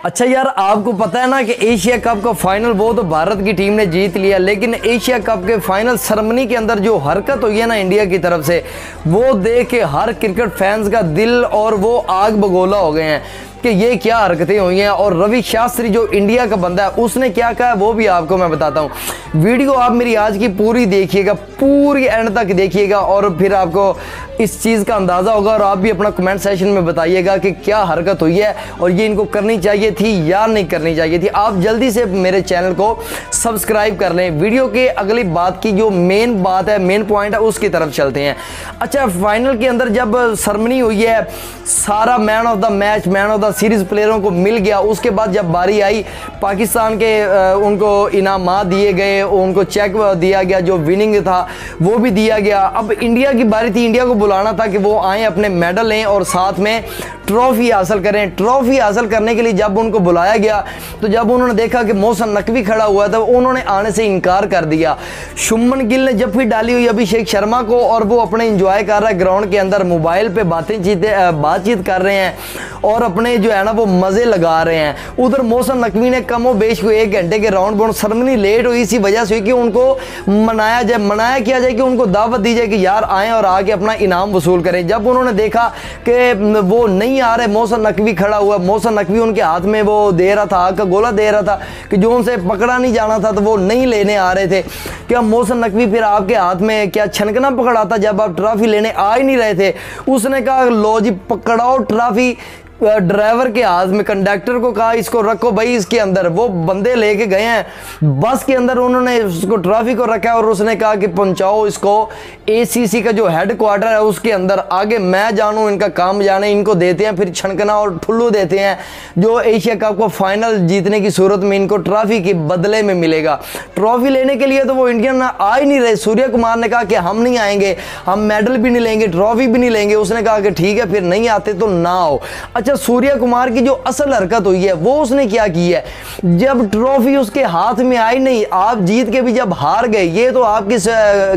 अच्छा यार, आपको पता है ना कि एशिया कप का फाइनल वो तो भारत की टीम ने जीत लिया, लेकिन एशिया कप के फाइनल सेरेमनी के अंदर जो हरकत हुई है ना इंडिया की तरफ से, वो देख के हर क्रिकेट फैंस का दिल और वो आग बगोला हो गए हैं कि ये क्या हरकतें हुई हैं। और रवि शास्त्री जो इंडिया का बंदा है उसने क्या कहा वो भी आपको मैं बताता हूँ। वीडियो आप मेरी आज की पूरी देखिएगा, पूरी एंड तक देखिएगा और फिर आपको इस चीज़ का अंदाज़ा होगा और आप भी अपना कमेंट सेशन में बताइएगा कि क्या हरकत हुई है और ये इनको करनी चाहिए थी या नहीं करनी चाहिए थी। आप जल्दी से मेरे चैनल को सब्सक्राइब कर लें। वीडियो के अगली बात की जो मेन बात है, मेन पॉइंट है, उसकी तरफ चलते हैं। अच्छा, फाइनल के अंदर जब सेरेमनी हुई है, सारा man of the match, man of the series प्लेयरों को मिल गया। उसके बाद जब बारी आई पाकिस्तान के उनको इनामात दिए गए, उनको चेक दिया गया, जो विनिंग था वो भी दिया गया। अब इंडिया की बारी थी, इंडिया को बुलाना था कि वो आए अपने मेडल लें और साथ में ट्रॉफी हासिल करें। ट्रॉफी हासिल करने के लिए जब उनको बुलाया गया तो जब उन्होंने देखा कि मोहसिन नकवी खड़ा हुआ था, उन्होंने आने से इनकार कर दिया। शुभमन गिल ने जब भी डाली हुई अभिषेक शर्मा को और वो अपने इंजॉय कर रहा है ग्राउंड के अंदर, मोबाइल पे बातचीत कर रहे हैं और अपने जो है ना वो मजे लगा रहे हैं। उधर मोहसिन नकवी ने कमो बेश को 1 घंटे के राउंड बाउंड सेरेमनी लेट हुई, इसी वजह से कि उनको मनाया किया जाए कि उनको दावत दी जाए कि यार आए और आके अपना इनाम वसूल करें। जब उन्होंने देखा कि वो नहीं आ रहे, मोहसिन नकवी खड़ा हुआ, मोहसिन नकवी उनके हाथ में वो दे रहा था, आग का गोला दे रहा था कि जो उनसे पकड़ा नहीं जाना था तो वो नहीं लेने आ रहे थे। क्या मोहसिन नकवी फिर आपके हाथ में क्या छनकना पकड़ाता जब आप ट्रॉफी लेने आ ही नहीं रहे थे? उसने कहा लो जी पकड़ाओ ट्रॉफी। ड्राइवर के हाथ में, कंडक्टर को कहा इसको रखो भाई इसके अंदर। वो बंदे लेके गए हैं बस के अंदर, उन्होंने उसको ट्रॉफी को रखा और उसने कहा कि पहुंचाओ इसको एसीसी का जो हेड क्वार्टर है उसके अंदर। आगे मैं जानूं, इनका काम जाने, इनको देते हैं फिर छनकना और ठुल्लू देते हैं जो एशिया कप को फाइनल जीतने की सूरत में इनको ट्रॉफी के बदले में मिलेगा। ट्रॉफी लेने के लिए तो वो इंडियन आ ही नहीं रहे। सूर्य कुमार ने कहा कि हम नहीं आएंगे, हम मेडल भी नहीं लेंगे, ट्रॉफी भी नहीं लेंगे। उसने कहा कि ठीक है फिर नहीं आते तो ना आओ। अच्छा, सूर्य कुमार की जो असल हरकत हुई है वो उसने क्या की है, जब ट्रॉफी उसके हाथ में आई नहीं, आप जीत के भी जब हार गए, ये तो आपकी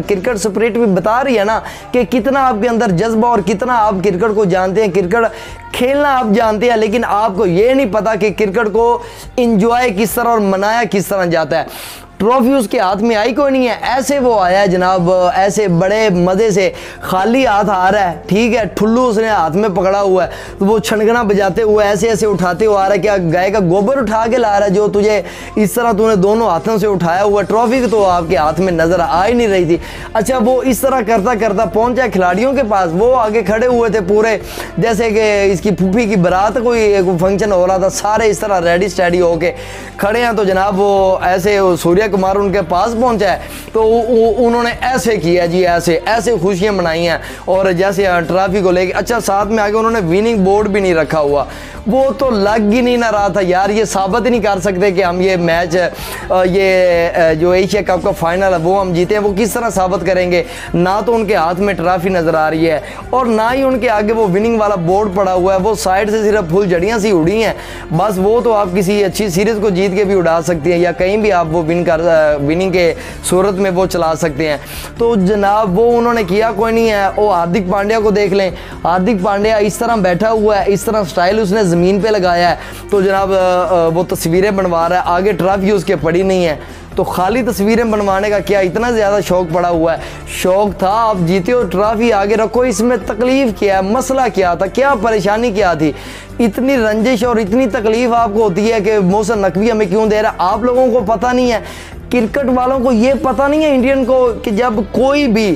क्रिकेट स्पिरिट भी बता रही है ना कि कितना आपके अंदर जज्बा और कितना आप क्रिकेट को जानते हैं, क्रिकेट खेलना आप जानते हैं, लेकिन आपको ये नहीं पता कि क्रिकेट को एंजॉय किस तरह और मनाया किस तरह जाता है। ट्रॉफी उसके हाथ में आई कोई नहीं है, ऐसे वो आया है जनाब, ऐसे बड़े मज़े से खाली हाथ आ रहा है, ठीक है, ठुल्लू उसने हाथ में पकड़ा हुआ है तो वो छनगना बजाते हुए ऐसे ऐसे उठाते हुए आ रहा है। क्या गाय का गोबर उठा के ला रहा है जो तुझे इस तरह तूने दोनों हाथों से उठाया हुआ? ट्रॉफी तो आपके हाथ में नजर आ ही नहीं रही थी। अच्छा, वो इस तरह करता करता पहुंचा खिलाड़ियों के पास, वो आगे खड़े हुए थे पूरे जैसे कि इसकी फूफी की बारात कोई फंक्शन हो रहा था, सारे इस तरह रेडी स्टैडी होके खड़े हैं। तो जनाब वो ऐसे सूर्य कुमार उनके पास पहुंचा है तो उन्होंने ऐसे किया जी, ऐसे ऐसे खुशियां मनाई हैं और जैसे ट्रॉफी को लेके। अच्छा, साथ में आगे उन्होंने विनिंग बोर्ड भी नहीं रखा हुआ, वो तो लग ही नहीं ना रहा था यार। ये साबित नहीं कर सकते कि हम ये मैच, ये जो एशिया कप का फाइनल है वो हम जीते हैं। वो किस तरह साबित करेंगे? ना तो उनके हाथ में ट्रॉफी नजर आ रही है और ना ही उनके आगे वो विनिंग वाला बोर्ड पड़ा हुआ है। वो साइड से सिर्फ फुल जड़ियाँ सी उड़ी हैं बस। वो तो आप किसी अच्छी सीरीज को जीत के भी उड़ा सकती हैं या कहीं भी आप वो विनिंग के सूरत में वो चला सकते हैं। तो जनाब वो उन्होंने किया कोई नहीं है। वो हार्दिक पांड्या को देख लें, हार्दिक पांड्या इस तरह बैठा हुआ है, इस तरह स्टाइल उसने ज़मीन पे लगाया है तो जनाब वो तस्वीरें बनवा रहा है, आगे ट्रॉफी उसके पड़ी नहीं है तो खाली तस्वीरें बनवाने का क्या इतना ज़्यादा शौक पड़ा हुआ है? शौक था, आप जीते हो, ट्रॉफी आगे रखो, इसमें तकलीफ़ क्या है, मसला क्या था, क्या परेशानी क्या थी? इतनी रंजिश और इतनी तकलीफ़ आपको होती है कि मोहसिन नकवी हमें क्यों दे रहा है? आप लोगों को पता नहीं है, क्रिकेट वालों को ये पता नहीं है इंडियन को कि जब कोई भी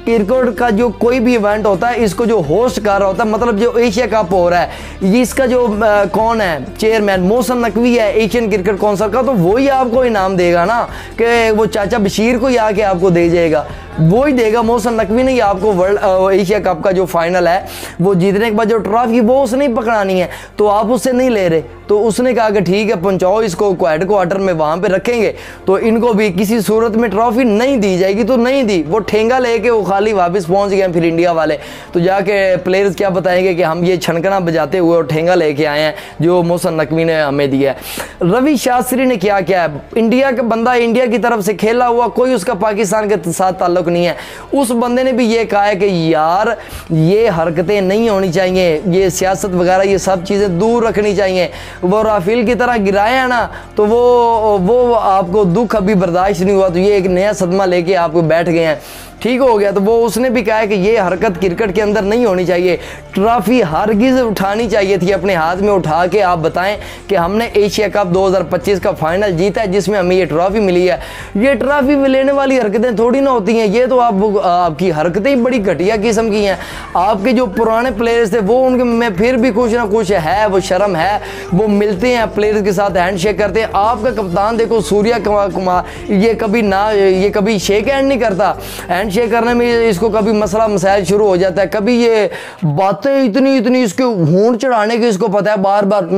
क्रिकेट का जो कोई भी इवेंट होता है इसको जो होस्ट कर रहा होता है, मतलब जो एशिया कप हो रहा है, ये इसका जो कौन है चेयरमैन, मोहसिन नकवी है एशियन क्रिकेट काउंसिल का, तो वही आपको इनाम देगा ना कि वो चाचा बशीर को ही आके आपको दे जाएगा, वो ही देगा। मोहसिन नकवी ने ही आपको वर्ल्ड एशिया कप का जो फाइनल है वो जीतने के बाद जो ट्रॉफी वो उसने ही पकड़ानी है तो आप उससे नहीं ले रहे। तो उसने कहा कि ठीक है पहुंचाओ इसको हेड क्वार्टर में, वहाँ पे रखेंगे तो इनको भी किसी सूरत में ट्रॉफी नहीं दी जाएगी। तो नहीं दी, वो ठेंगा लेके वो खाली वापस पहुंच गए फिर इंडिया वाले। तो जाके प्लेयर्स क्या बताएंगे कि हम ये छनकना बजाते हुए और ठेंगा लेके आए हैं जो मोहसिन नकवी ने हमें दिया है। रवि शास्त्री ने क्या किया है, इंडिया का बंदा, इंडिया की तरफ से खेला हुआ, कोई उसका पाकिस्तान के साथ ताल्लुक नहीं है। उस बंदे ने भी ये कहा है कि यार ये हरकतें नहीं होनी चाहिए, ये सियासत वगैरह ये सब चीज़ें दूर रखनी चाहिए। वो राफेल की तरह गिराया ना, तो वो आपको दुख अभी बर्दाश्त नहीं हुआ, तो ये एक नया सदमा लेके आपको बैठ गए हैं, ठीक हो गया। तो वो उसने भी कहा है कि ये हरकत क्रिकेट के अंदर नहीं होनी चाहिए, ट्रॉफी हरगिज़ उठानी चाहिए थी, अपने हाथ में उठा के आप बताएं कि हमने एशिया कप 2025 का फाइनल जीता है जिसमें हमें ये ट्रॉफी मिली है। ये ट्रॉफी लेने वाली हरकतें थोड़ी ना होती हैं, ये तो आपकी हरकतें ही बड़ी घटिया किस्म की हैं। आपके जो पुराने प्लेयर्स थे वो उनके में फिर भी कुछ ना कुछ है, वो शर्म है, वो मिलते हैं प्लेयर्स के साथ हैंड शेक करते हैं। आपका कप्तान देखो सूर्या कुमार, ये कभी शेक हैंड नहीं करता, हैंड शेक करने में इसको कभी मसला मसाइल शुरू हो जाता है, कभी ये बातें इतनी इसके होंठ चढ़ाने की इसको पता है, बार बार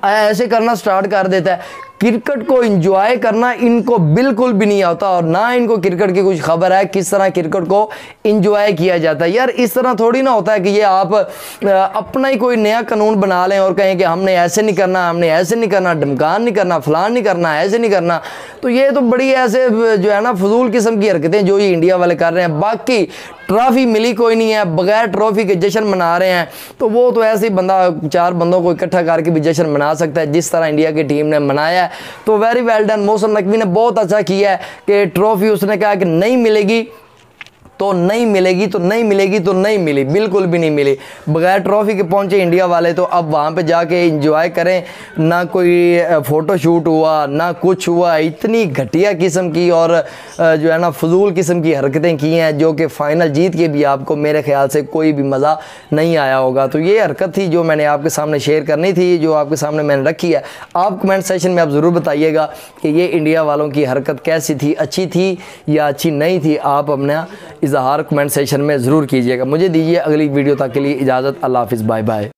ऐसे करना स्टार्ट कर देता है। क्रिकेट को एंजॉय करना इनको बिल्कुल भी नहीं आता और ना इनको क्रिकेट की कुछ खबर है किस तरह क्रिकेट को एंजॉय किया जाता है। यार इस तरह थोड़ी ना होता है कि ये आप अपना ही कोई नया कानून बना लें और कहें कि हमने ऐसे नहीं करना, हमने ऐसे नहीं करना, ढमकान नहीं करना, फलान नहीं करना, ऐसे नहीं करना। तो ये तो बड़ी ऐसे जो है ना फजूल किस्म की हरकतें जो ये इंडिया वाले कर रहे हैं। बाकी ट्रॉफी मिली कोई नहीं है, बगैर ट्रॉफी के जश्न मना रहे हैं, तो वो तो ऐसे ही बंदा 4 बंदों को इकट्ठा करके भी जश्न मना सकता है जिस तरह इंडिया की टीम ने मनाया है। तो very well done, Mohsin Naqvi ने बहुत अच्छा किया है कि ट्रॉफी उसने कहा कि नहीं मिलेगी तो नहीं मिलेगी, तो नहीं मिलेगी तो नहीं मिली, बिल्कुल भी नहीं मिली। बगैर ट्रॉफी के पहुंचे इंडिया वाले, तो अब वहाँ पे जाके एंजॉय करें। ना कोई फ़ोटो शूट हुआ, ना कुछ हुआ, इतनी घटिया किस्म की और जो है ना फजूल किस्म की हरकतें की हैं जो कि फ़ाइनल जीत के भी आपको मेरे ख्याल से कोई भी मज़ा नहीं आया होगा। तो ये हरकत थी जो मैंने आपके सामने शेयर करनी थी, जो आपके सामने मैंने रखी है। आप कमेंट सेशन में आप ज़रूर बताइएगा कि ये इंडिया वालों की हरकत कैसी थी, अच्छी थी या अच्छी नहीं थी। आप अपना इजहार कमेंट सेशन में ज़रूर कीजिएगा। मुझे दीजिए अगली वीडियो तक के लिए इजाज़त। अल्लाह हाफ़िज़, बाय बाय।